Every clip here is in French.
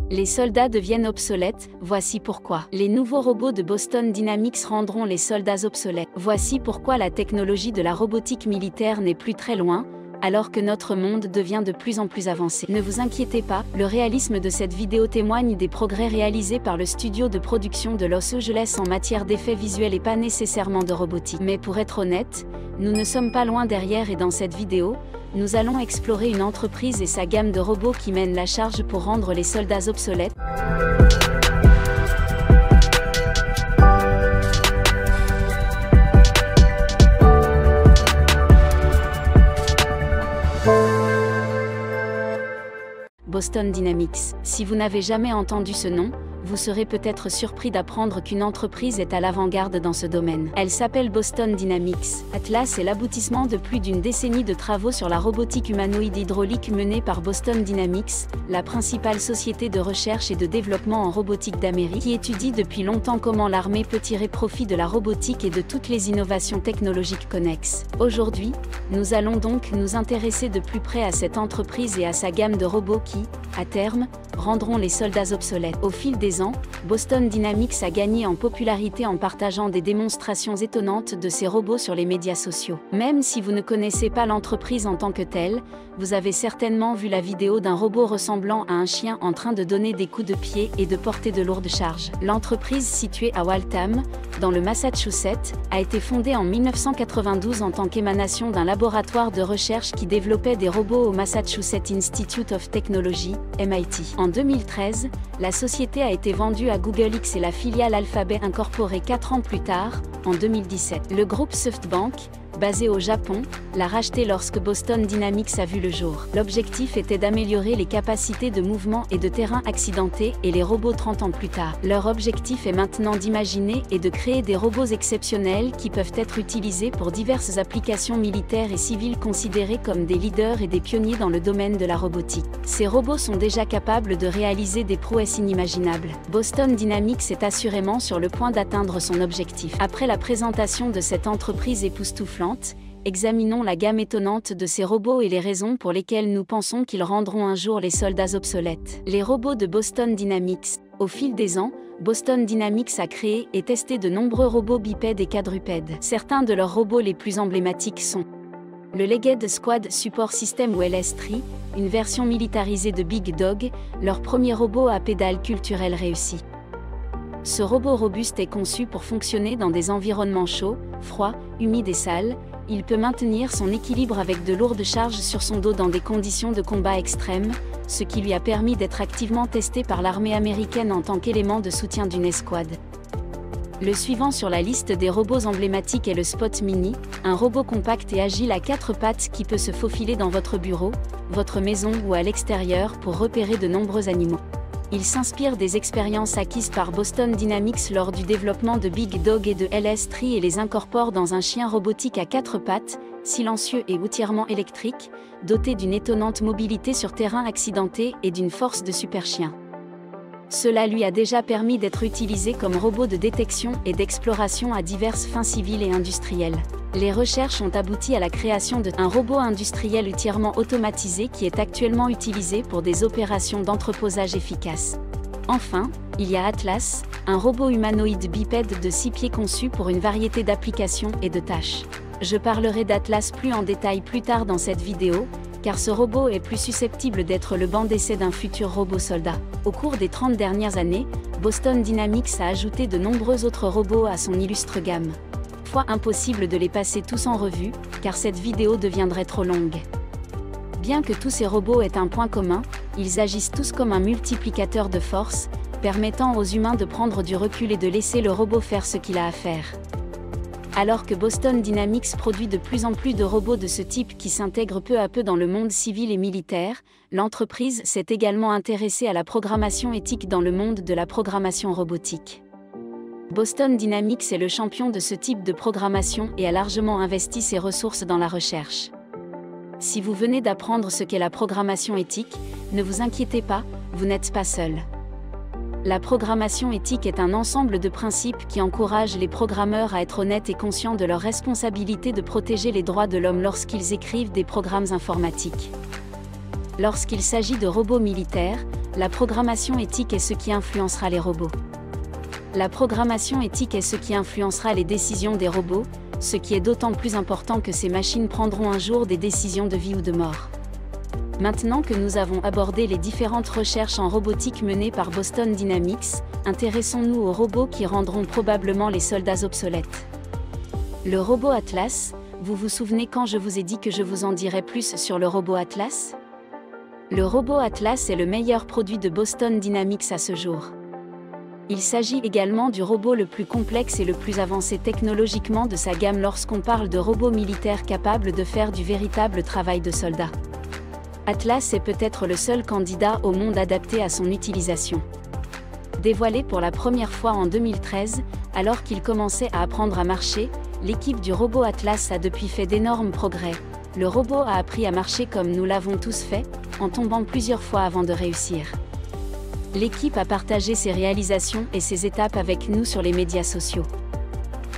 Les soldats deviennent obsolètes, voici pourquoi. Les nouveaux robots de Boston Dynamics rendront les soldats obsolètes. Voici pourquoi la technologie de la robotique militaire n'est plus très loin, alors que notre monde devient de plus en plus avancé. Ne vous inquiétez pas, le réalisme de cette vidéo témoigne des progrès réalisés par le studio de production de Los Angeles en matière d'effets visuels et pas nécessairement de robotique. Mais pour être honnête, nous ne sommes pas loin derrière et dans cette vidéo, nous allons explorer une entreprise et sa gamme de robots qui mènent la charge pour rendre les soldats obsolètes. Boston Dynamics. Si vous n'avez jamais entendu ce nom, vous serez peut-être surpris d'apprendre qu'une entreprise est à l'avant-garde dans ce domaine. Elle s'appelle Boston Dynamics. Atlas est l'aboutissement de plus d'une décennie de travaux sur la robotique humanoïde hydraulique menée par Boston Dynamics, la principale société de recherche et de développement en robotique d'Amérique, qui étudie depuis longtemps comment l'armée peut tirer profit de la robotique et de toutes les innovations technologiques connexes. Aujourd'hui, nous allons donc nous intéresser de plus près à cette entreprise et à sa gamme de robots qui, à terme, rendront les soldats obsolètes. Au fil des ans, Boston Dynamics a gagné en popularité en partageant des démonstrations étonnantes de ses robots sur les médias sociaux. Même si vous ne connaissez pas l'entreprise en tant que telle, vous avez certainement vu la vidéo d'un robot ressemblant à un chien en train de donner des coups de pied et de porter de lourdes charges. L'entreprise située à Waltham, dans le Massachusetts, a été fondée en 1992 en tant qu'émanation d'un laboratoire de recherche qui développait des robots au Massachusetts Institute of Technology, MIT. En 2013, la société a été vendue à Google X et la filiale Alphabet incorporée 4 ans plus tard, en 2017. Le groupe SoftBank, basé au Japon, l'a racheté lorsque Boston Dynamics a vu le jour. L'objectif était d'améliorer les capacités de mouvement et de terrain accidentés et les robots 30 ans plus tard. Leur objectif est maintenant d'imaginer et de créer des robots exceptionnels qui peuvent être utilisés pour diverses applications militaires et civiles considérés comme des leaders et des pionniers dans le domaine de la robotique. Ces robots sont déjà capables de réaliser des prouesses inimaginables. Boston Dynamics est assurément sur le point d'atteindre son objectif. Après la présentation de cette entreprise époustouflante, examinons la gamme étonnante de ces robots et les raisons pour lesquelles nous pensons qu'ils rendront un jour les soldats obsolètes. Les robots de Boston Dynamics. Au fil des ans, Boston Dynamics a créé et testé de nombreux robots bipèdes et quadrupèdes. Certains de leurs robots les plus emblématiques sont le Legged Squad Support System ou LS3, une version militarisée de Big Dog, leur premier robot à pédales culturelles réussi. Ce robot robuste est conçu pour fonctionner dans des environnements chauds, froids, humides et sales. Il peut maintenir son équilibre avec de lourdes charges sur son dos dans des conditions de combat extrêmes, ce qui lui a permis d'être activement testé par l'armée américaine en tant qu'élément de soutien d'une escouade. Le suivant sur la liste des robots emblématiques est le Spot Mini, un robot compact et agile à 4 pattes qui peut se faufiler dans votre bureau, votre maison ou à l'extérieur pour repérer de nombreux animaux. Il s'inspire des expériences acquises par Boston Dynamics lors du développement de Big Dog et de LS3 et les incorpore dans un chien robotique à 4 pattes, silencieux et entièrement électrique, doté d'une étonnante mobilité sur terrain accidenté et d'une force de super chien. Cela lui a déjà permis d'être utilisé comme robot de détection et d'exploration à diverses fins civiles et industrielles. Les recherches ont abouti à la création d'un robot industriel entièrement automatisé qui est actuellement utilisé pour des opérations d'entreposage efficaces. Enfin, il y a Atlas, un robot humanoïde bipède de 6 pieds conçu pour une variété d'applications et de tâches. Je parlerai d'Atlas plus en détail plus tard dans cette vidéo, car ce robot est plus susceptible d'être le banc d'essai d'un futur robot soldat. Au cours des 30 dernières années, Boston Dynamics a ajouté de nombreux autres robots à son illustre gamme. Impossible de les passer tous en revue, car cette vidéo deviendrait trop longue. Bien que tous ces robots aient un point commun, ils agissent tous comme un multiplicateur de force, permettant aux humains de prendre du recul et de laisser le robot faire ce qu'il a à faire. Alors que Boston Dynamics produit de plus en plus de robots de ce type qui s'intègrent peu à peu dans le monde civil et militaire, l'entreprise s'est également intéressée à la programmation éthique dans le monde de la programmation robotique. Boston Dynamics est le champion de ce type de programmation et a largement investi ses ressources dans la recherche. Si vous venez d'apprendre ce qu'est la programmation éthique, ne vous inquiétez pas, vous n'êtes pas seul. La programmation éthique est un ensemble de principes qui encouragent les programmeurs à être honnêtes et conscients de leur responsabilité de protéger les droits de l'homme lorsqu'ils écrivent des programmes informatiques. Lorsqu'il s'agit de robots militaires, La programmation éthique est ce qui influencera les robots. La programmation éthique est ce qui influencera les décisions des robots, ce qui est d'autant plus important que ces machines prendront un jour des décisions de vie ou de mort. Maintenant que nous avons abordé les différentes recherches en robotique menées par Boston Dynamics, intéressons-nous aux robots qui rendront probablement les soldats obsolètes. Le robot Atlas, vous vous souvenez quand je vous ai dit que je vous en dirais plus sur le robot Atlas ? Le robot Atlas est le meilleur produit de Boston Dynamics à ce jour. Il s'agit également du robot le plus complexe et le plus avancé technologiquement de sa gamme lorsqu'on parle de robots militaires capables de faire du véritable travail de soldat. Atlas est peut-être le seul candidat au monde adapté à son utilisation. Dévoilé pour la première fois en 2013, alors qu'il commençait à apprendre à marcher, l'équipe du robot Atlas a depuis fait d'énormes progrès. Le robot a appris à marcher comme nous l'avons tous fait, en tombant plusieurs fois avant de réussir. L'équipe a partagé ses réalisations et ses étapes avec nous sur les médias sociaux.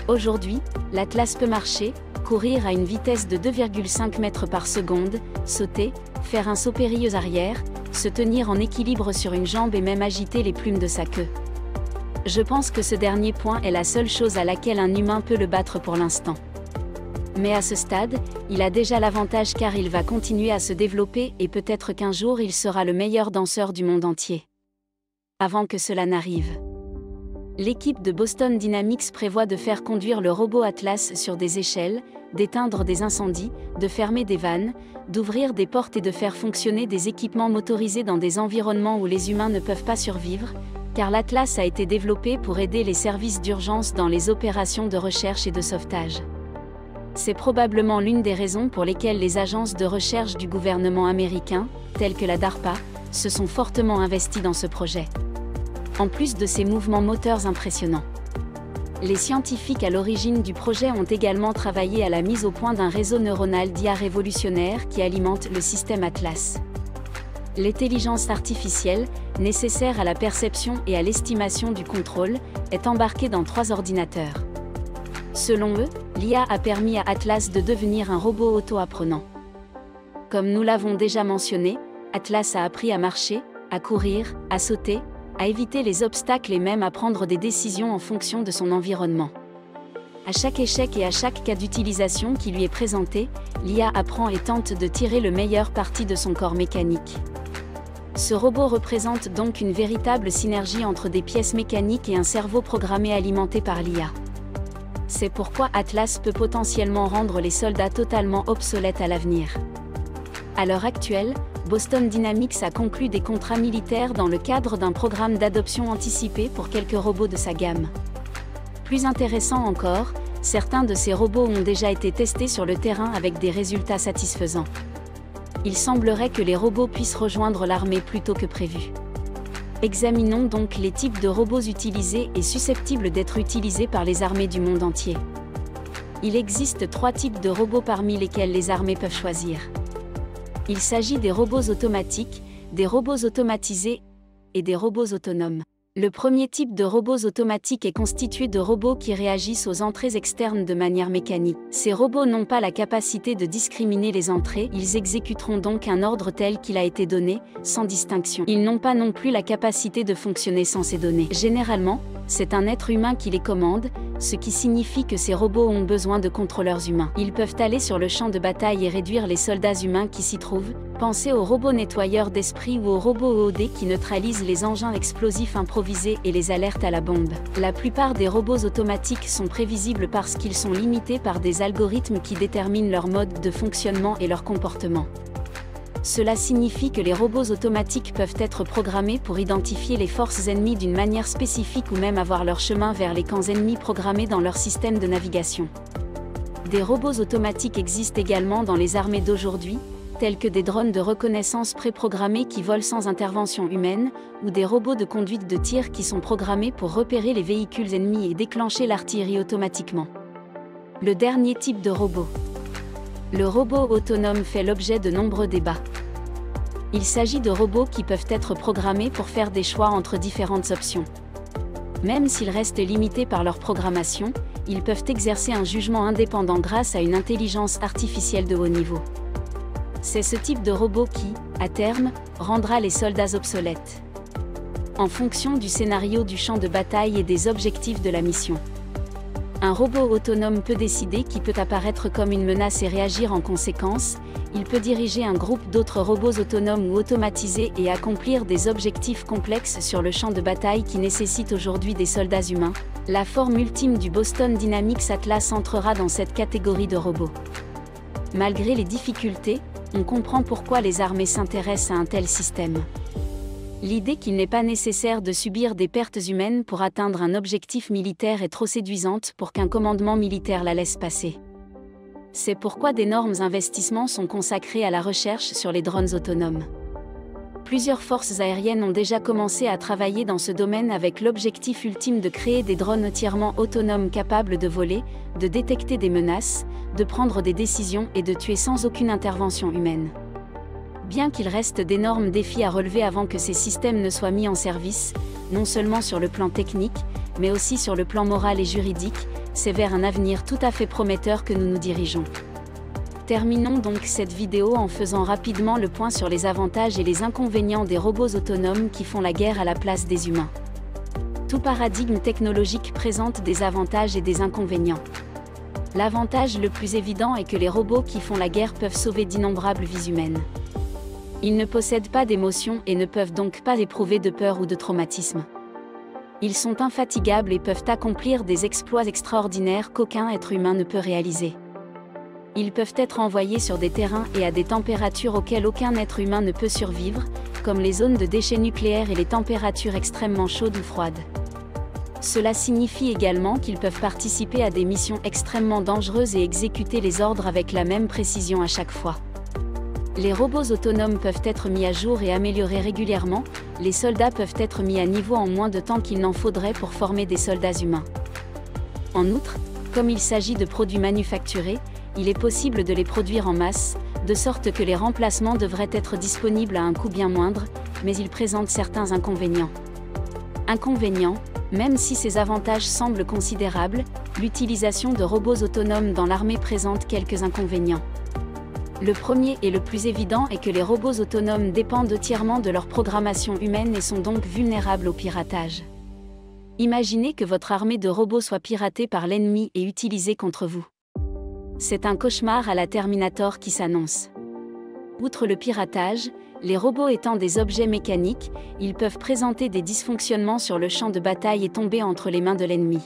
Aujourd'hui, l'Atlas peut marcher, courir à une vitesse de 2,5 mètres par seconde, sauter, faire un saut périlleux arrière, se tenir en équilibre sur une jambe et même agiter les plumes de sa queue. Je pense que ce dernier point est la seule chose à laquelle un humain peut le battre pour l'instant. Mais à ce stade, il a déjà l'avantage car il va continuer à se développer et peut-être qu'un jour il sera le meilleur danseur du monde entier. Avant que cela n'arrive. L'équipe de Boston Dynamics prévoit de faire conduire le robot Atlas sur des échelles, d'éteindre des incendies, de fermer des vannes, d'ouvrir des portes et de faire fonctionner des équipements motorisés dans des environnements où les humains ne peuvent pas survivre, car l'Atlas a été développé pour aider les services d'urgence dans les opérations de recherche et de sauvetage. C'est probablement l'une des raisons pour lesquelles les agences de recherche du gouvernement américain, telles que la DARPA, se sont fortement investies dans ce projet. En plus de ces mouvements moteurs impressionnants. Les scientifiques à l'origine du projet ont également travaillé à la mise au point d'un réseau neuronal d'IA révolutionnaire qui alimente le système Atlas. L'intelligence artificielle, nécessaire à la perception et à l'estimation du contrôle, est embarquée dans 3 ordinateurs. Selon eux, l'IA a permis à Atlas de devenir un robot auto-apprenant. Comme nous l'avons déjà mentionné, Atlas a appris à marcher, à courir, à sauter, à éviter les obstacles et même à prendre des décisions en fonction de son environnement. À chaque échec et à chaque cas d'utilisation qui lui est présenté, l'IA apprend et tente de tirer le meilleur parti de son corps mécanique. Ce robot représente donc une véritable synergie entre des pièces mécaniques et un cerveau programmé alimenté par l'IA. C'est pourquoi Atlas peut potentiellement rendre les soldats totalement obsolètes à l'avenir. À l'heure actuelle, Boston Dynamics a conclu des contrats militaires dans le cadre d'un programme d'adoption anticipée pour quelques robots de sa gamme. Plus intéressant encore, certains de ces robots ont déjà été testés sur le terrain avec des résultats satisfaisants. Il semblerait que les robots puissent rejoindre l'armée plus tôt que prévu. Examinons donc les types de robots utilisés et susceptibles d'être utilisés par les armées du monde entier. Il existe 3 types de robots parmi lesquels les armées peuvent choisir. Il s'agit des robots automatiques, des robots automatisés et des robots autonomes. Le premier type de robots automatiques est constitué de robots qui réagissent aux entrées externes de manière mécanique. Ces robots n'ont pas la capacité de discriminer les entrées, ils exécuteront donc un ordre tel qu'il a été donné, sans distinction. Ils n'ont pas non plus la capacité de fonctionner sans ces données. Généralement, c'est un être humain qui les commande, ce qui signifie que ces robots ont besoin de contrôleurs humains. Ils peuvent aller sur le champ de bataille et réduire les soldats humains qui s'y trouvent. Pensez aux robots nettoyeurs d'esprit ou aux robots OOD qui neutralisent les engins explosifs improvisés et les alertes à la bombe. La plupart des robots automatiques sont prévisibles parce qu'ils sont limités par des algorithmes qui déterminent leur mode de fonctionnement et leur comportement. Cela signifie que les robots automatiques peuvent être programmés pour identifier les forces ennemies d'une manière spécifique ou même avoir leur chemin vers les camps ennemis programmés dans leur système de navigation. Des robots automatiques existent également dans les armées d'aujourd'hui, tels que des drones de reconnaissance préprogrammés qui volent sans intervention humaine, ou des robots de conduite de tir qui sont programmés pour repérer les véhicules ennemis et déclencher l'artillerie automatiquement. Le dernier type de robot. Le robot autonome fait l'objet de nombreux débats. Il s'agit de robots qui peuvent être programmés pour faire des choix entre différentes options. Même s'ils restent limités par leur programmation, ils peuvent exercer un jugement indépendant grâce à une intelligence artificielle de haut niveau. C'est ce type de robot qui, à terme, rendra les soldats obsolètes. en fonction du scénario du champ de bataille et des objectifs de la mission. Un robot autonome peut décider qui peut apparaître comme une menace et réagir en conséquence. Il peut diriger un groupe d'autres robots autonomes ou automatisés et accomplir des objectifs complexes sur le champ de bataille qui nécessitent aujourd'hui des soldats humains. La forme ultime du Boston Dynamics Atlas entrera dans cette catégorie de robots. Malgré les difficultés, on comprend pourquoi les armées s'intéressent à un tel système. L'idée qu'il n'est pas nécessaire de subir des pertes humaines pour atteindre un objectif militaire est trop séduisante pour qu'un commandement militaire la laisse passer. C'est pourquoi d'énormes investissements sont consacrés à la recherche sur les drones autonomes. Plusieurs forces aériennes ont déjà commencé à travailler dans ce domaine avec l'objectif ultime de créer des drones entièrement autonomes capables de voler, de détecter des menaces, de prendre des décisions et de tuer sans aucune intervention humaine. Bien qu'il reste d'énormes défis à relever avant que ces systèmes ne soient mis en service, non seulement sur le plan technique, mais aussi sur le plan moral et juridique, c'est vers un avenir tout à fait prometteur que nous nous dirigeons. Terminons donc cette vidéo en faisant rapidement le point sur les avantages et les inconvénients des robots autonomes qui font la guerre à la place des humains. Tout paradigme technologique présente des avantages et des inconvénients. L'avantage le plus évident est que les robots qui font la guerre peuvent sauver d'innombrables vies humaines. Ils ne possèdent pas d'émotions et ne peuvent donc pas éprouver de peur ou de traumatisme. Ils sont infatigables et peuvent accomplir des exploits extraordinaires qu'aucun être humain ne peut réaliser. Ils peuvent être envoyés sur des terrains et à des températures auxquelles aucun être humain ne peut survivre, comme les zones de déchets nucléaires et les températures extrêmement chaudes ou froides. Cela signifie également qu'ils peuvent participer à des missions extrêmement dangereuses et exécuter les ordres avec la même précision à chaque fois. Les robots autonomes peuvent être mis à jour et améliorés régulièrement, les soldats peuvent être mis à niveau en moins de temps qu'il n'en faudrait pour former des soldats humains. En outre, comme il s'agit de produits manufacturés, il est possible de les produire en masse, de sorte que les remplacements devraient être disponibles à un coût bien moindre, mais ils présentent certains inconvénients. Inconvénients, même si ces avantages semblent considérables, l'utilisation de robots autonomes dans l'armée présente quelques inconvénients. Le premier et le plus évident est que les robots autonomes dépendent entièrement de leur programmation humaine et sont donc vulnérables au piratage. Imaginez que votre armée de robots soit piratée par l'ennemi et utilisée contre vous. C'est un cauchemar à la Terminator qui s'annonce. Outre le piratage, les robots étant des objets mécaniques, ils peuvent présenter des dysfonctionnements sur le champ de bataille et tomber entre les mains de l'ennemi.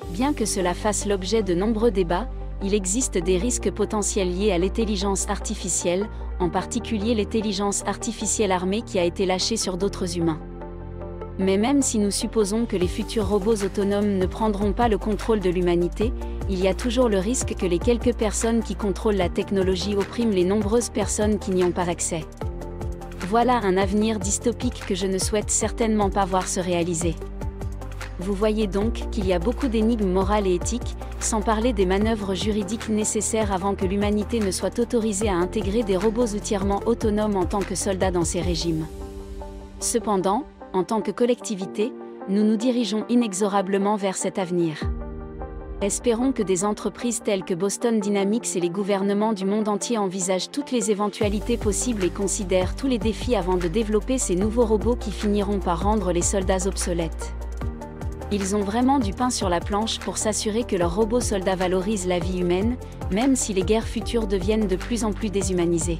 Bien que cela fasse l'objet de nombreux débats, il existe des risques potentiels liés à l'intelligence artificielle, en particulier l'intelligence artificielle armée qui a été lâchée sur d'autres humains. Mais même si nous supposons que les futurs robots autonomes ne prendront pas le contrôle de l'humanité, il y a toujours le risque que les quelques personnes qui contrôlent la technologie oppriment les nombreuses personnes qui n'y ont pas accès. Voilà un avenir dystopique que je ne souhaite certainement pas voir se réaliser. Vous voyez donc qu'il y a beaucoup d'énigmes morales et éthiques, sans parler des manœuvres juridiques nécessaires avant que l'humanité ne soit autorisée à intégrer des robots entièrement autonomes en tant que soldats dans ces régimes. Cependant, en tant que collectivité, nous nous dirigeons inexorablement vers cet avenir. Espérons que des entreprises telles que Boston Dynamics et les gouvernements du monde entier envisagent toutes les éventualités possibles et considèrent tous les défis avant de développer ces nouveaux robots qui finiront par rendre les soldats obsolètes. Ils ont vraiment du pain sur la planche pour s'assurer que leurs robots soldats valorisent la vie humaine, même si les guerres futures deviennent de plus en plus déshumanisées.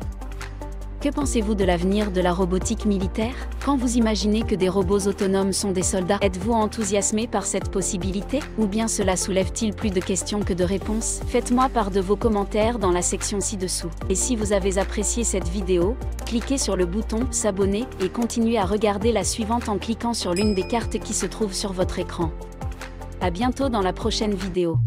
Que pensez-vous de l'avenir de la robotique militaire? Quand vous imaginez que des robots autonomes sont des soldats, êtes-vous enthousiasmé par cette possibilité? Ou bien cela soulève-t-il plus de questions que de réponses? Faites-moi part de vos commentaires dans la section ci-dessous. Et si vous avez apprécié cette vidéo, cliquez sur le bouton « S'abonner » et continuez à regarder la suivante en cliquant sur l'une des cartes qui se trouve sur votre écran. À bientôt dans la prochaine vidéo.